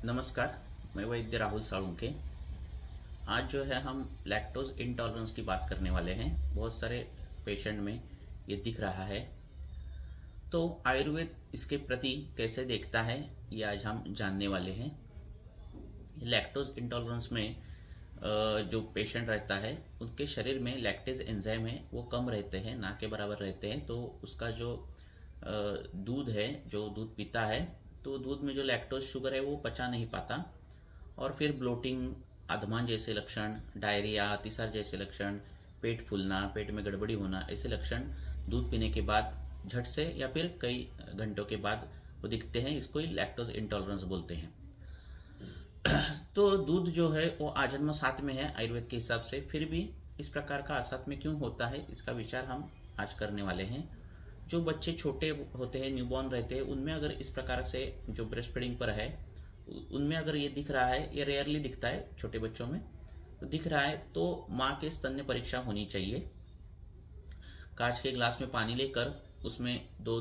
नमस्कार, मैं वैद्य राहुल साळुंखे। आज जो है हम लैक्टोज इंटॉलरेंस की बात करने वाले हैं। बहुत सारे पेशेंट में ये दिख रहा है, तो आयुर्वेद इसके प्रति कैसे देखता है ये आज हम जानने वाले हैं। लैक्टोज इंटॉलरेंस में जो पेशेंट रहता है उनके शरीर में लैक्टेज एंजाइम है वो कम रहते हैं, ना के बराबर रहते हैं। तो उसका जो दूध है, जो दूध पीता है, तो दूध में जो लैक्टोज शुगर है वो पचा नहीं पाता और फिर ब्लोटिंग, अधमान जैसे लक्षण, डायरिया, अतिसार जैसे लक्षण, पेट फूलना, पेट में गड़बड़ी होना, ऐसे लक्षण दूध पीने के बाद झट से या फिर कई घंटों के बाद वो दिखते हैं। इसको ही लैक्टोज इंटॉलरेंस बोलते हैं। तो दूध जो है वो आजन्म साथ में है आयुर्वेद के हिसाब से, फिर भी इस प्रकार का असात में क्यों होता है इसका विचार हम आज करने वाले हैं। जो बच्चे छोटे होते हैं, न्यूबॉर्न रहते हैं, उनमें अगर इस प्रकार से जो ब्रेस्ट फीडिंग पर है उनमें अगर ये दिख रहा है, ये रेयरली दिखता है छोटे बच्चों में, तो दिख रहा है तो माँ के स्तन्य परीक्षा होनी चाहिए। कांच के ग्लास में पानी लेकर उसमें दो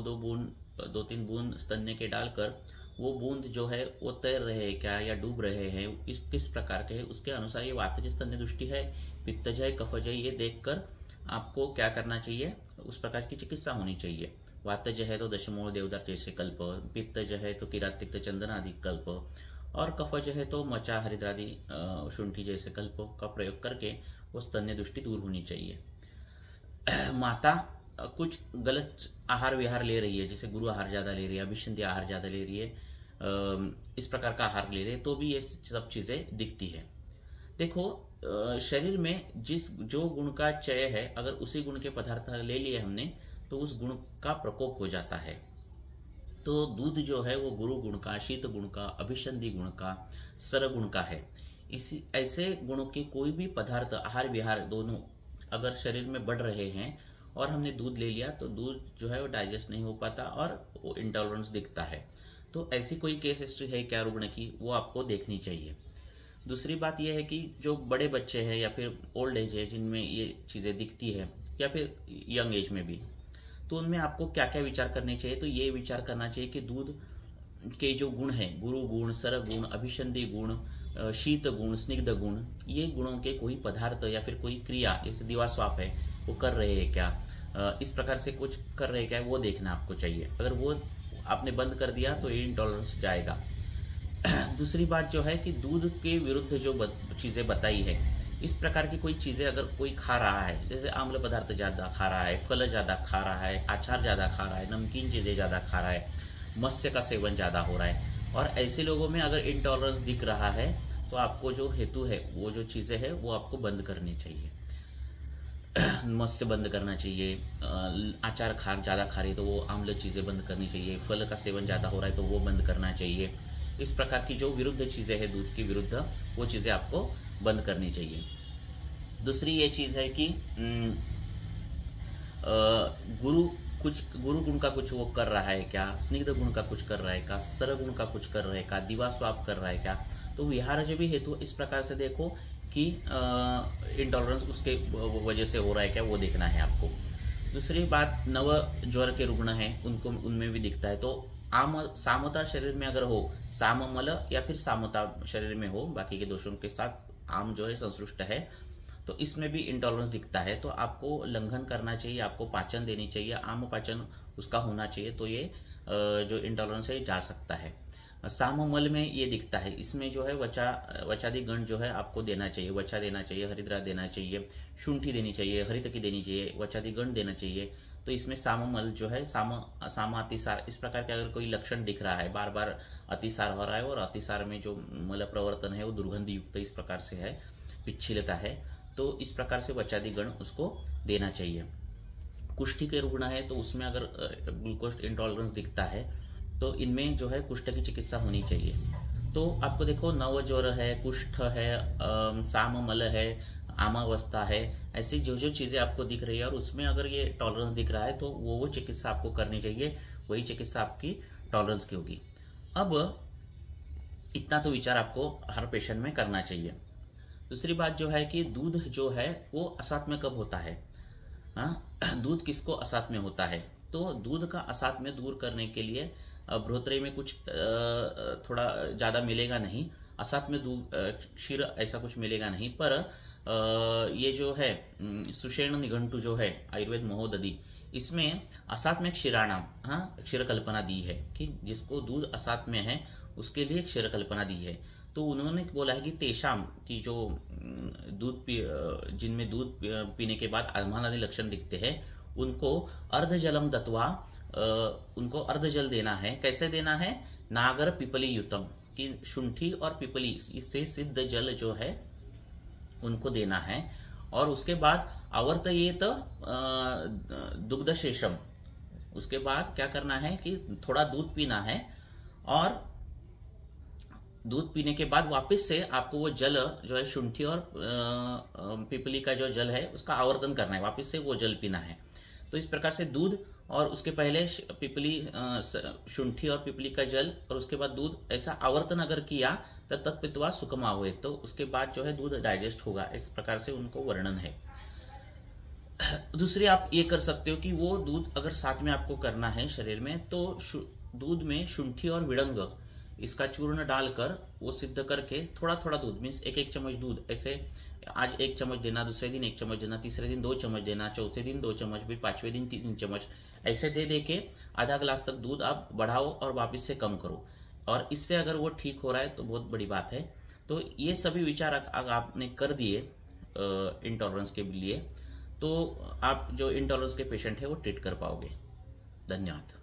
तीन बूंद स्तन्य के डालकर वो बूंद जो है वो तैर रहे हैं क्या या डूब रहे हैं, इस किस प्रकार के है, उसके अनुसार ये वातज स्तन्य दृष्टि है, पित्तज है, कफज है, ये देखकर आपको क्या करना चाहिए, उस प्रकार की चिकित्सा होनी चाहिए। वातज है तो दशमूल देवदार जैसे कल्प, पित्तज है तो किरात तिक्त चंदन आदि कल्प, और कफज है तो मचा हरिद्रादि शुंठी जैसे कल्प का प्रयोग करके वो स्तन्य दृष्टि दूर होनी चाहिए। माता कुछ गलत आहार विहार ले रही है, जैसे गुरु आहार ज्यादा ले रही है, अभिसंधि आहार ज्यादा ले रही है, इस प्रकार का आहार ले रही है, तो भी ये सब चीजें दिखती है। देखो, शरीर में जो गुण का चय है, अगर उसी गुण के पदार्थ ले लिए हमने तो उस गुण का प्रकोप हो जाता है। तो दूध जो है वो गुरु गुण का, शीत गुण का, अभिसंधि गुण का, सर गुण का है। इसी ऐसे गुणों के कोई भी पदार्थ आहार विहार दोनों अगर शरीर में बढ़ रहे हैं और हमने दूध ले लिया तो दूध जो है वो डाइजेस्ट नहीं हो पाता और वो इंटॉलरेंस दिखता है। तो ऐसी कोई केस हिस्ट्री है क्या रुग्ण की, वो आपको देखनी चाहिए। दूसरी बात यह है कि जो बड़े बच्चे हैं या फिर ओल्ड एज है जिनमें ये चीज़ें दिखती है, या फिर यंग एज में भी, तो उनमें आपको क्या क्या विचार करने चाहिए। तो ये विचार करना चाहिए कि दूध के जो गुण हैं, गुरु गुण, सर गुण, अभिसंधि गुण, शीत गुण, स्निग्ध गुण, ये गुणों के कोई पदार्थ या फिर कोई क्रिया, जैसे दिवास्वाप है वो कर रहे हैं क्या, इस प्रकार से कुछ कर रहे हैं क्या, वो देखना आपको चाहिए। अगर वो आपने बंद कर दिया तो ये इंटॉलरेंस जाएगा। दूसरी बात जो है कि दूध के विरुद्ध जो चीजें बताई है, इस प्रकार की कोई चीजें अगर कोई खा रहा है, जैसे आम्ल पदार्थ ज्यादा खा रहा है, फल ज्यादा खा रहा है, अचार ज्यादा खा रहा है, नमकीन चीजें ज्यादा खा रहा है, मत्स्य का सेवन ज्यादा हो रहा है, और ऐसे लोगों में अगर इंटॉलरेंस दिख रहा है तो आपको जो हेतु है, वो जो चीजें है वो आपको बंद करनी चाहिए। मत्स्य बंद करना चाहिए, अचार ज्यादा खा रही है तो वो आम्ल चीजें बंद करनी चाहिए, फल का सेवन ज्यादा हो रहा है तो वो बंद करना चाहिए। इस प्रकार की जो विरुद्ध चीजें हैं दूध की विरुद्ध, वो चीजें आपको बंद करनी चाहिए। दूसरी ये चीज है कि गुरु गुण का कुछ वो कर रहा है क्या, स्निग्ध गुण का कुछ कर रहा है क्या, सर गुण का कुछ कर रहा है क्या, दिवास्वाप कर रहा है क्या, तो विहार जो भी हेतु इस प्रकार से देखो कि इंटॉलरेंस उसके वजह से हो रहा है क्या, वो देखना है आपको। दूसरी बात, नव ज्वर के रुग्ण हैं उनको, उनमें भी दिखता है, तो सामता शरीर में अगर हो, साममल या फिर सामता शरीर में हो, बाकी के दोषों के साथ आम जो है संश्लिष्ट है, तो इसमें भी इंटॉलरेंस दिखता है, तो आपको लंघन करना चाहिए, आपको पाचन देनी चाहिए, आम पाचन उसका होना चाहिए, तो ये जो इंटॉलरेंस है जा सकता है। साममल में ये दिखता है, इसमें जो है वचादि गण जो है आपको देना चाहिए, वचा देना चाहिए, हरिद्रा देना चाहिए, शुंठी देनी चाहिए, हरितकी देनी चाहिए, वचादि गण देना चाहिए। तो इसमें साममल जो है, साम अतिसार, इस प्रकार के अगर कोई लक्षण दिख रहा है, बार बार अतिसार हो रहा है और अतिसार में जो मल प्रवर्तन है वो दुर्गंध युक्त इस प्रकार से है, पिच्छिलता है, तो इस प्रकार से वचादि गण उसको देना चाहिए। कुष्ठी के रुग्ण है तो उसमें अगर ग्लूकोज इंटॉलरेंस दिखता है तो इनमें जो है कुष्ठ की चिकित्सा होनी चाहिए। तो आपको देखो, नव ज्वर है, कुष्ठ है, साममल है, आमावस्था है, ऐसी जो चीजें आपको दिख रही है और उसमें अगर ये टॉलरेंस दिख रहा है तो वो चिकित्सा आपको करनी चाहिए, वही चिकित्सा आपकी टॉलरेंस की होगी। अब इतना तो विचार आपको हर पेशेंट में करना चाहिए। दूसरी बात जो है कि दूध जो है वो असात में कब होता है, दूध किसको असात में होता है, तो दूध का असात में दूर करने के लिए बृहत्त्रयी में कुछ थोड़ा ज़्यादा मिलेगा नहीं, असात्म्य दूध क्षीर ऐसा कुछ मिलेगा नहीं, पर ये जो है सुषेण निघंटु जो है आयुर्वेद महोदधि, इसमें असात्म्य क्षीराणाम, हाँ, क्षीर कल्पना दी है कि जिसको दूध असात्म्य है उसके लिए क्षीर कल्पना दी है। तो उन्होंने बोला है कि तेषाम की जो जिनमें दूध पीने के बाद आत्मादि लक्षण दिखते हैं, उनको अर्ध जलम दत्वा, उनको अर्ध जल देना है। कैसे देना है? नागर पिपली युतम, कि शुंठी और पिपली इससे सिद्ध जल जो है उनको देना है। और उसके बाद आवर्तयेत दुग्ध शेषम, उसके बाद क्या करना है कि थोड़ा दूध पीना है, और दूध पीने के बाद वापस से आपको वो जल जो है शुंठी और पिपली का जो जल है उसका आवर्तन करना है, वापस से वो जल पीना है। तो इस प्रकार से दूध और उसके पहले पिपली, शुंठी और पिपली का जल और उसके बाद दूध, ऐसा आवर्तन अगर किया तो तत्पित्वा सुकमा हुए, तो उसके बाद जो है दूध डाइजेस्ट होगा। इस प्रकार से उनको वर्णन है। दूसरी आप ये कर सकते हो कि वो दूध अगर साथ में आपको करना है शरीर में, तो दूध में शुंठी और विड़ंग इसका चूर्ण डालकर वो सिद्ध करके थोड़ा थोड़ा दूध, मीन्स एक एक चम्मच दूध, ऐसे आज 1 चम्मच देना, दूसरे दिन 1 चम्मच देना, तीसरे दिन 2 चम्मच देना, चौथे दिन 2 चम्मच, फिर 5वें दिन 3 चम्मच, ऐसे दे के आधा गिलास तक दूध आप बढ़ाओ और वापस से कम करो। और इससे अगर वो ठीक हो रहा है तो बहुत बड़ी बात है। तो ये सभी विचार अगर आपने कर दिए इंटॉलरेंस के लिए, तो आप जो इंटॉलरेंस के पेशेंट है वो ट्रीट कर पाओगे। धन्यवाद।